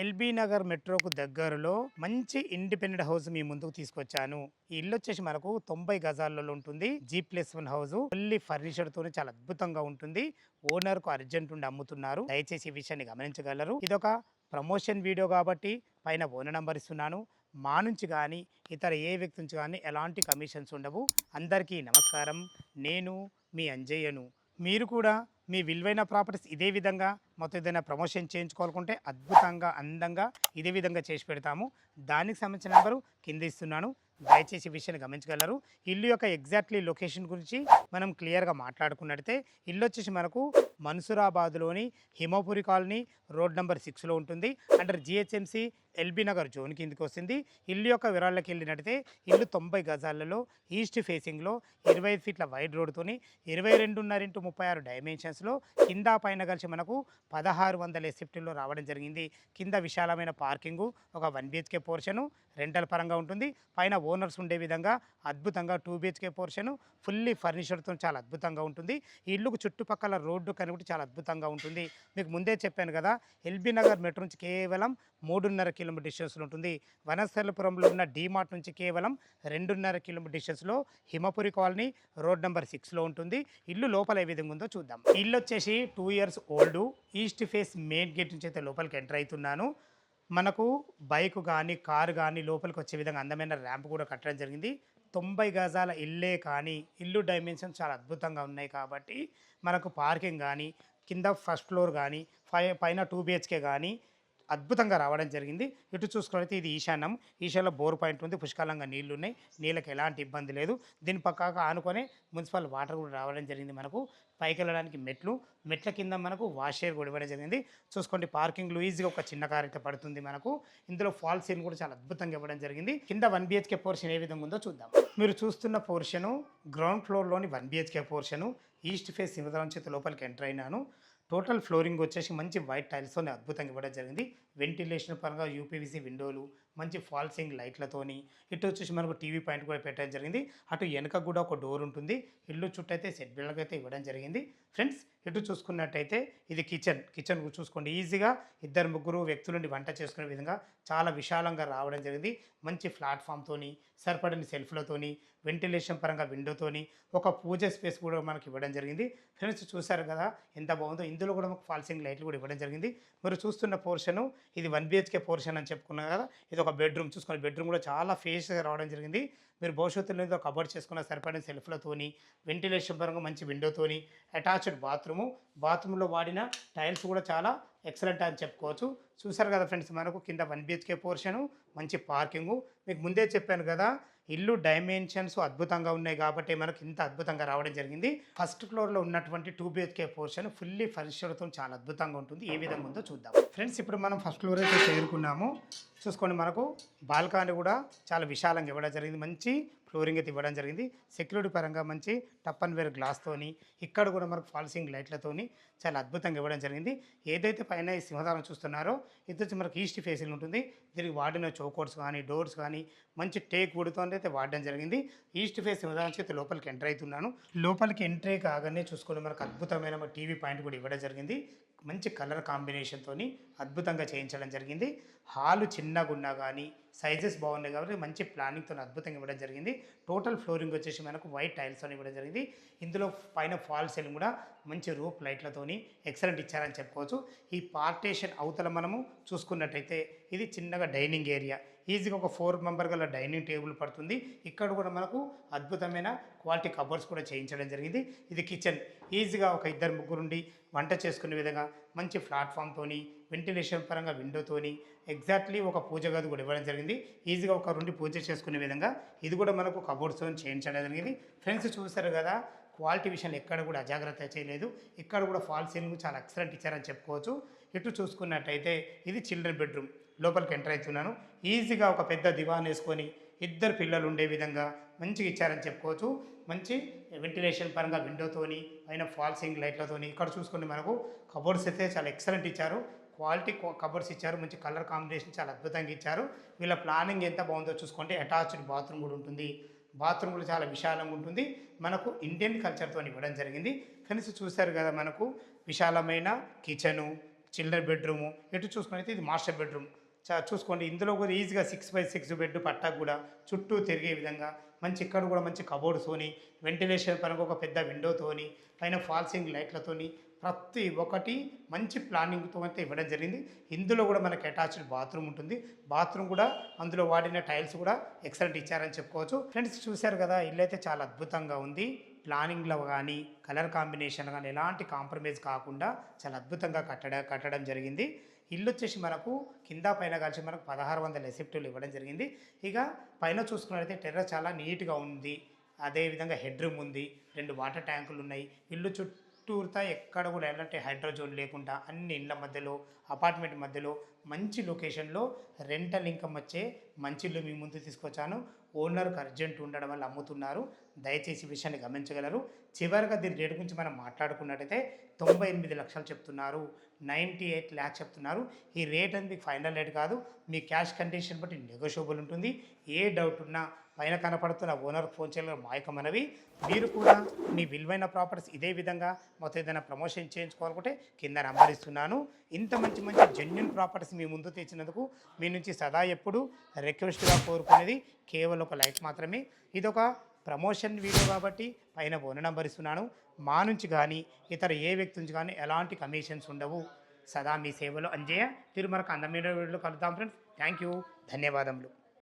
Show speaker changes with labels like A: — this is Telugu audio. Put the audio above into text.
A: ఎల్బీ నగర్ మెట్రోకు దగ్గరలో మంచి ఇండిపెండెంట్ హౌస్ మీ ముందుకు తీసుకొచ్చాను. ఈ ఇల్లు వచ్చేసి మనకు 90 గజాలలో ఉంటుంది. G+1 హౌస్ ఫుల్లీ ఫర్నిచర్ తోని చాలా అద్భుతంగా ఉంటుంది. ఓనర్ కు అర్జెంట్ ఉండి అమ్ముతున్నారు. దయచేసి ఈ విషయాన్ని గమనించగలరు. ఇదొక ప్రమోషన్ వీడియో కాబట్టి పైన ఓనర్ నంబర్ ఇస్తున్నాను. మా నుంచి కానీ ఇతర ఏ వ్యక్తి నుంచి కానీ ఎలాంటి కమిషన్స్ ఉండవు. అందరికీ నమస్కారం. నేను మీ అంజయ్యను. మీరు కూడా మీ విలువైన ప్రాపర్టీస్ ఇదే విధంగా మొత్తం ఏదైనా ప్రమోషన్ చేయించుకోవాలనుకుంటే అద్భుతంగా అందంగా ఇదే విధంగా చేసి పెడతాము. దానికి సంబంధించిన నెంబరు కింద ఇస్తున్నాను. దయచేసి ఈ విషయాన్ని గమనించగలరు. ఇల్లు యొక్క ఎగ్జాక్ట్లీ లొకేషన్ గురించి మనం క్లియర్గా మాట్లాడుకున్నట్టయితే ఇల్లు వచ్చేసి మనకు మన్సూరాబాద్లోని హిమపురి కాలనీ రోడ్ నెంబర్ 6లో ఉంటుంది. Under GHMC LB Nagar zone కిందకి వస్తుంది. ఇల్లు యొక్క వివరాల్లోకి వెళ్ళినట్టయితే ఇల్లు 90 గజాలలో ఈస్ట్ ఫేసింగ్లో 25 ఫీట్ల వైడ్ రోడ్తోని 22.5x36 డైమెన్షన్స్లో కింద పైన కలిసి మనకు 1600 ఎస్ఎఫ్టీలో రావడం జరిగింది. కింద విశాలమైన పార్కింగు, ఒక 1 బిహెచ్కే పోర్షను రెంటల్ పరంగా ఉంటుంది. పైన ఓనర్స్ ఉండే విధంగా అద్భుతంగా 2 బిహెచ్కే పోర్షను ఫుల్లీ ఫర్నిచర్తో చాలా అద్భుతంగా ఉంటుంది. ఈ ఇల్లుకు చుట్టుపక్కల రోడ్డు కనుక చాలా అద్భుతంగా ఉంటుంది. మీకు ముందే చెప్పాను కదా, ఎల్బీ నగర్ మెట్రో నుంచి కేవలం 3.5 కిలోమీటర్ డిస్టెన్స్లో ఉంటుంది. వనస్థలపురంలో ఉన్న డీమార్ట్ నుంచి కేవలం 2.5 కిలోమీటర్ డిస్టెన్స్లో హిమపురి కాలనీ రోడ్ నెంబర్ 6లో ఉంటుంది. ఇల్లు లోపల ఏ విధంగా ఉందో చూద్దాం. ఇల్లు వచ్చేసి 2 years old. East face main gate నుంచి అయితే లోపలికి ఎంటర్ అవుతున్నాను. మనకు బైక్ కానీ కారు కానీ లోపలికి వచ్చే విధంగా అందమైన ర్యాంప్ కూడా కట్టడం జరిగింది. 90 గజాల ఇల్లే కానీ ఇల్లు డైమెన్షన్ చాలా అద్భుతంగా ఉన్నాయి కాబట్టి మనకు పార్కింగ్ కానీ కింద ఫస్ట్ ఫ్లోర్ కానీ పైన 2 బిహెచ్కే కానీ అద్భుతంగా రావడం జరిగింది. ఇటు చూసుకున్నట్లయితే ఇది ఈశాన్యం. ఈశాన్యంలో బోర్ పాయింట్ ఉంది. పుష్కలంగా నీళ్లు ఉన్నాయి. నీళ్ళకి ఎలాంటి ఇబ్బంది లేదు. దీని పక్కగా ఆనుకొని మున్సిపల్ వాటర్ కూడా రావడం జరిగింది. మనకు పైకి వెళ్ళడానికి మెట్ల కింద మనకు వాషేర్ కూడా ఇవ్వడం జరిగింది. చూసుకోండి, పార్కింగ్లో ఈజీగా ఒక చిన్న కార్ అయితే పడుతుంది మనకు. ఇందులో ఫాల్ సీన్ కూడా చాలా అద్భుతంగా ఇవ్వడం జరిగింది. కింద 1 బిహెచ్కే పోర్షన్ ఏ విధంగా ఉందో చూద్దాం. మీరు చూస్తున్న పోర్షను గ్రౌండ్ ఫ్లోర్లోని 1 బిహెచ్కే పోర్షను. ఈస్ట్ ఫేస్ సింహద్వారం చేతి లోపలికి ఎంటర్ అయినాను. టోటల్ ఫ్లోరింగ్ వచ్చేసి మంచి వైట్ టైల్స్తో అద్భుతంగా ఇవ్వడం జరిగింది. వెంటిలేషన్ పరంగా యూపీవీసీ విండోలు, మంచి ఫాల్సింగ్ లైట్లతోని. ఇటు వచ్చేసి మనకు టీవీ పాయింట్ కూడా పెట్టడం జరిగింది. అటు వెనక కూడా ఒక డోర్ ఉంటుంది. ఇల్లు చుట్టూ అయితే సెట్ బిల్డర్గా అయితే ఇవ్వడం జరిగింది. ఫ్రెండ్స్, ఇటు చూసుకున్నట్టయితే ఇది కిచెన్ చూసుకోండి. ఈజీగా 2-3 వ్యక్తులని వంట చేసుకునే విధంగా చాలా విశాలంగా రావడం జరిగింది. మంచి ప్లాట్ఫామ్తోని, సరిపడని సెల్ఫ్లతోని, వెంటిలేషన్ పరంగా విండోతోని, ఒక పూజ స్పేస్ కూడా మనకి ఇవ్వడం జరిగింది. ఫ్రెండ్స్, చూసారు కదా ఎంత బాగుందో. ఇందులో కూడా మనకు ఫాల్సింగ్ లైట్లు కూడా ఇవ్వడం జరిగింది. మీరు చూస్తున్న పోర్షను ఇది 1 బిహెచ్కే పోర్షన్ అని చెప్పుకున్నాం కదా. ఇది ఒక బెడ్రూమ్. చూసుకోండి, బెడ్రూమ్ కూడా చాలా ఫేస్గా రావడం జరిగింది. మీరు భవిష్యత్తులో ఏదో కబర్డ్ చేసుకున్న సరిపడిన సెల్ఫ్లతోని, వెంటిలేషన్ పరంగా మంచి విండోతోని, అటాచ్డ్ బాత్రూంలో వాడిన టైల్స్ కూడా చాలా ఎక్సలెంట్ అని చెప్పుకోవచ్చు. చూసారు కదా ఫ్రెండ్స్, మనకు కింద 1 బిహెచ్కే పోర్షను, మంచి పార్కింగు. మీకు ముందే చెప్పాను కదా, ఇల్లు డైమెన్షన్స్ అద్భుతంగా ఉన్నాయి కాబట్టి మనకు ఇంత అద్భుతంగా రావడం జరిగింది. ఫస్ట్ ఫ్లోర్లో ఉన్నటువంటి 2 బిహెచ్కే పోర్షన్ ఫుల్లీ ఫర్నిచర్తో చాలా అద్భుతంగా ఉంటుంది. ఏ విధంగా ఉందో చూద్దాం. ఫ్రెండ్స్, ఇప్పుడు మనం ఫస్ట్ ఫ్లోర్ అయితే చేరుకున్నాము. చూసుకోండి, మనకు బాల్కనీ కూడా చాలా విశాలంగా ఇవ్వడం జరిగింది. మంచి ఫ్లోరింగ్ అయితే ఇవ్వడం జరిగింది. సెక్యూరిటీ పరంగా మంచి టప్ అండ్ వేర్ గ్లాస్తోని, ఇక్కడ కూడా మనకు ఫాల్సింగ్ లైట్లతోని చాలా అద్భుతంగా ఇవ్వడం జరిగింది. ఏదైతే పైన ఈ సింహద్వారం చూస్తున్నారో ఇది వచ్చి మనకు ఈస్ట్ ఫేసింగ్ ఉంటుంది. దీనికి వాడిన చౌకోట్స్ కానీ డోర్స్ కానీ మంచి టేక్ వుడ్తో అయితే వాడడం జరిగింది. ఈస్ట్ ఫేస్ సింహద్వారం చేతి లోపలికి ఎంటర్ అవుతున్నాను. లోపలికి ఎంట్రీ కాగానే చూసుకొని మనకు అద్భుతమైన టీవీ పాయింట్ కూడా ఇవ్వడం జరిగింది. మంచి కలర్ కాంబినేషన్తో అద్భుతంగా చేయించడం జరిగింది. హాలు చిన్నగా ఉన్నా కానీ సైజెస్ బాగున్నాయి కాబట్టి మంచి ప్లానింగ్తో అద్భుతంగా ఇవ్వడం జరిగింది. టోటల్ ఫ్లోరింగ్ వచ్చేసి మనకు వైట్ టైల్స్తో ఇవ్వడం జరిగింది. ఇందులో పైన ఫాల్ సీలింగ్ కూడా మంచి రూప్ లైట్లతోని ఎక్సలెంట్ ఇచ్చారని చెప్పుకోవచ్చు. ఈ పార్టేషన్ అవతల మనము చూసుకున్నట్టయితే ఇది చిన్నగా డైనింగ్ ఏరియా. ఈజీగా ఒక 4 మెంబర్ గల డైనింగ్ టేబుల్ పడుతుంది. ఇక్కడ కూడా మనకు అద్భుతమైన క్వాలిటీ కబర్స్ కూడా చేయించడం జరిగింది. ఇది కిచెన్. ఈజీగా ఒక 2-3 ఉండి వంట చేసుకునే విధంగా మంచి ప్లాట్ఫామ్తోని, వెంటిలేషన్ పరంగా విండోతోని, ఎగ్జాక్ట్లీ ఒక పూజ గది కూడా ఇవ్వడం జరిగింది. ఈజీగా ఒక 2 పూజ చేసుకునే విధంగా ఇది కూడా మనకు కబోర్డ్స్తో చేయించడం జరిగింది. ఫ్రెండ్స్, చూసారు కదా, క్వాలిటీ విషయంలో ఎక్కడ కూడా అజాగ్రత్త చేయలేదు. ఇక్కడ కూడా ఫాల్ సీలింగ్ చాలా ఎక్సలెంట్ ఇచ్చారని చెప్పుకోవచ్చు. ఇటు చూసుకున్నట్టయితే ఇది చిల్డ్రన్ బెడ్రూమ్. లోపలికి ఎంటర్ అవుతున్నాను. ఈజీగా ఒక పెద్ద దివాన్ వేసుకొని 2 పిల్లలు ఉండే విధంగా మంచిగా ఇచ్చారని చెప్పుకోవచ్చు. మంచి వెంటిలేషన్ పరంగా విండోతోని, పైన ఫాల్సింగ్ లైట్లతోని. ఇక్కడ చూసుకుంటే మనకు కబోర్డ్స్ అయితే చాలా ఎక్సలెంట్ ఇచ్చారు. క్వాలిటీ కబోర్డ్స్ ఇచ్చారు. మంచి కలర్ కాంబినేషన్ చాలా అద్భుతంగా ఇచ్చారు. వీళ్ళ ప్లానింగ్ ఎంత బాగుందో చూసుకుంటే అటాచ్డ్ బాత్రూమ్ కూడా ఉంటుంది. బాత్రూమ్ కూడా చాలా విశాలంగా ఉంటుంది. మనకు ఇండియన్ కల్చర్తో ఇవ్వడం జరిగింది. కనీసం చూశారు కదా, మనకు విశాలమైన కిచెను, చిల్డ్రన్ బెడ్రూము. ఎటు చూసుకున్నైతే ఇది మాస్టర్ బెడ్రూమ్. చూసుకోండి ఇందులో కూడా ఈజీగా 6x6 బెడ్ పట్టా కూడా చుట్టూ తిరిగే విధంగా మంచి ఇక్కడ కూడా మంచి కబోర్డ్స్తోని వెంటిలేషన్ పరంగా ఒక పెద్ద విండోతోని పైన ఫాల్సింగ్ లైట్లతోని ప్రతి ఒక్కటి మంచి ప్లానింగ్తో అయితే ఇవ్వడం జరిగింది. ఇందులో కూడా మనకి అటాచ్డ్ బాత్రూమ్ ఉంటుంది. బాత్రూమ్ కూడా అందులో వాడిన టైల్స్ కూడా ఎక్సలెంట్ ఇచ్చారని చెప్పుకోవచ్చు. ఫ్రెండ్స్ చూశారు కదా, ఇల్లు అయితే చాలా అద్భుతంగా ఉంది. ప్లానింగ్లో కానీ కలర్ కాంబినేషన్ కానీ ఎలాంటి కాంప్రమైజ్ కాకుండా చాలా అద్భుతంగా కట్టడం జరిగింది. ఇల్లు వచ్చేసి మనకు కింద పైన కలిసి మనకు 1600 ఎసెప్టివ్లు ఇవ్వడం జరిగింది. ఇక పైన చూసుకున్నట్లయితే టెర్రస్ చాలా నీట్గా ఉంది. అదేవిధంగా హెడ్ రూమ్ ఉంది, 2 వాటర్ ట్యాంకులు ఉన్నాయి. ఇల్లు చుట్టూరుతా ఎక్కడ కూడా ఎలాంటి హైడ్రోజోన్ లేకుండా అన్ని ఇళ్ళ మధ్యలో అపార్ట్మెంట్ మధ్యలో మంచి లొకేషన్లో రెంటల్ ఇన్కమ్ వచ్చే మంచి ఇల్లు మీ ముందు తీసుకొచ్చాను. ఓనర్కి అర్జెంట్ ఉండడం వల్ల అమ్ముతున్నారు. దయచేసి ఈ విషయాన్ని గమనించగలరు. చివరిగా దీని రేటు గురించి మనం మాట్లాడుకున్నట్టయితే 98 లక్షలు చెప్తున్నారు, 98 ల్యాక్స్ చెప్తున్నారు. ఈ రేట్ అనేది మీకు ఫైనల్ రేట్ కాదు, మీ క్యాష్ కండిషన్ బట్టి నెగోషియబుల్ ఉంటుంది. ఏ డౌట్ ఉన్నా పైన కనపడుతున్న ఓనర్కి ఫోన్ చేయగలరు. మా యొక్క మనవి, మీరు కూడా మీ విలువైన ప్రాపర్టీస్ ఇదే విధంగా మొత్తం ఏదైనా ప్రమోషన్ చేయించుకోవాలనుకుంటే కింద నంబర్ ఇస్తున్నాను. ఇంత మంచి మంచి జెన్యున్ ప్రాపర్టీస్ మీ ముందు తెచ్చినందుకు మీ నుంచి సదా ఎప్పుడు రిక్వెస్ట్గా కోరుకునేది కేవలం ఒక లైక్ మాత్రమే. ఇదొక ప్రమోషన్ వీడియో కాబట్టి పైన ఫోన్ నంబర్ ఇస్తున్నాను. మా నుంచి కానీ ఇతర ఏ వ్యక్తి నుంచి కానీ ఎలాంటి కమిషన్స్ ఉండవు. సదా మీ సేవలో అంజయ్య. తిరుమలకు అందమైన వీడియోలో కలుద్దాం ఫ్రెండ్స్. థ్యాంక్ యూ, ధన్యవాదములు.